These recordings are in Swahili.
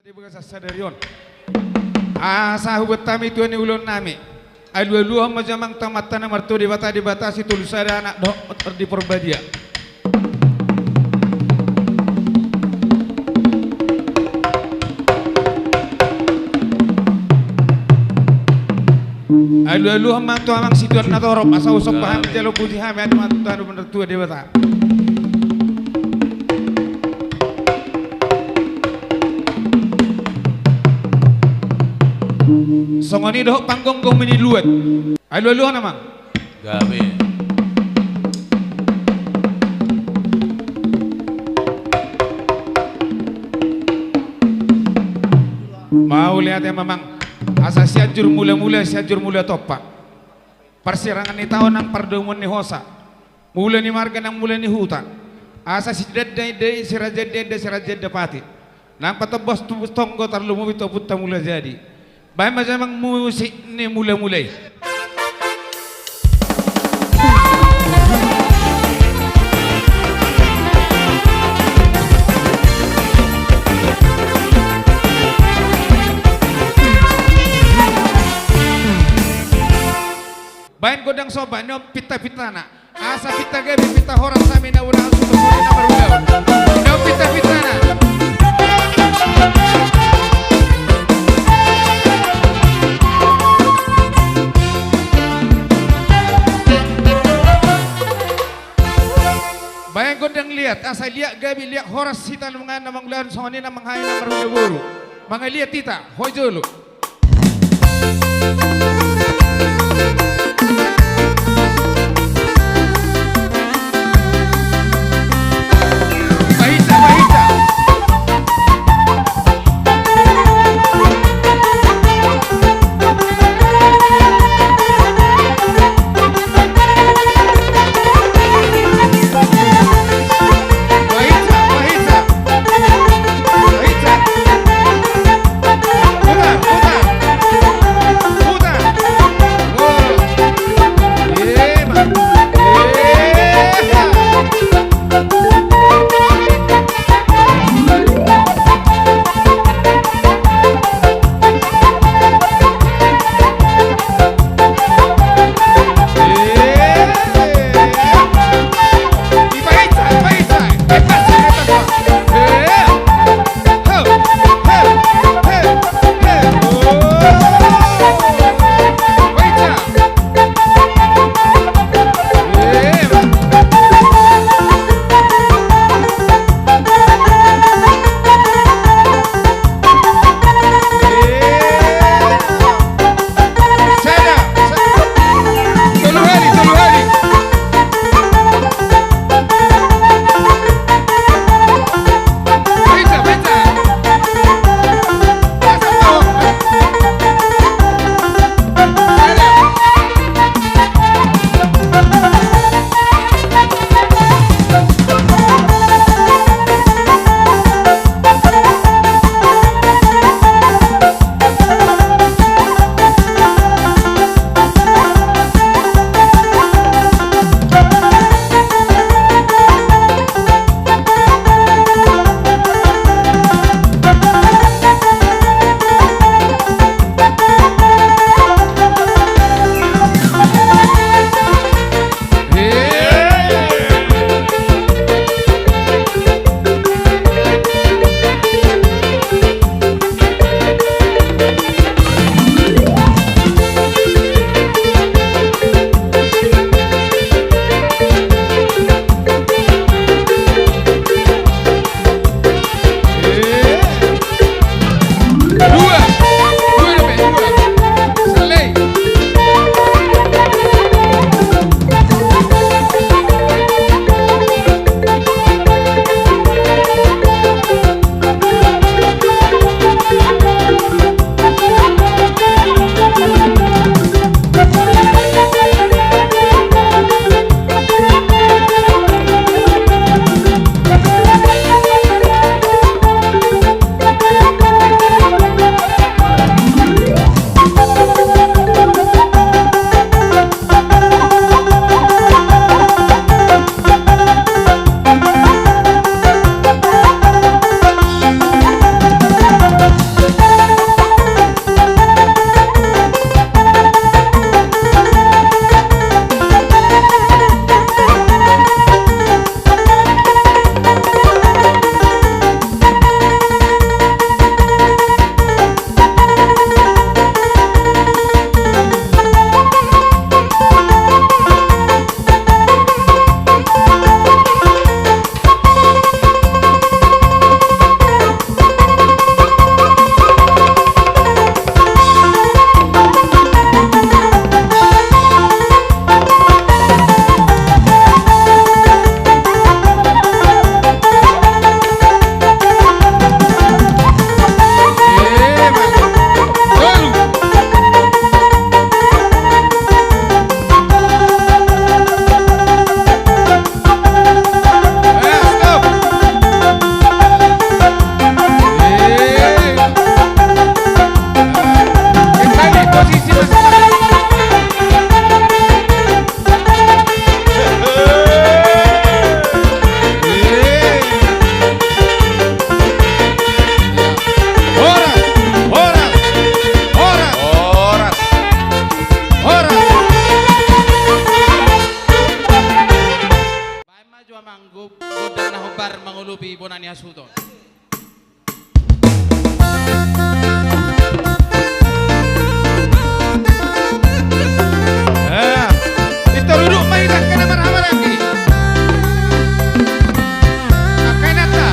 Sadarion asa hubetami tuani ulun nami alu-alu majamang tamatana martu dibatasi tulusada anak dok di Purbadia alu-alu hamang tu hamang situan natorop asa usop paham jalo putih hami ada matuan bener tua debata songoni doh panggung kau meni luat alu-alu namang gawe mau lihat ya memang asa siajur mula topak persirangan ni tahun nang pardomun ni hosa mula ni marga nang mula ni hutan asa si dedde sirajede pati nang patobos tu tonggo tarlumu itu putta mula jadi baik macam musik ni mulai bain godang soba no pita na asa pita gabi pita horas sami na urang suka kori na barudaw no pita na bayan godang lihat asa lihat gabi lihat horas sita mga namang ulan soni na manghay na marudaburu mga lihat tita hojolo asudon. Itu duduk mainan kena marah lagi. Pakai nata.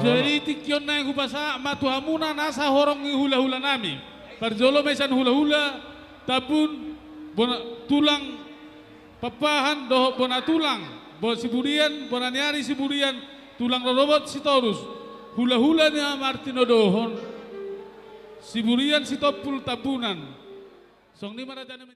Jadi tikyon na yung hupasa matuhamuna nasa horong hula-hula nami. Parjolo mesan hula-hula tabun tulang papahan doho bona tulang. Bon siburian bona nyari siburian tulang robot si torus. Hula-hula niya Martino dohon. Siburian si topul tabunan. Song ni marajana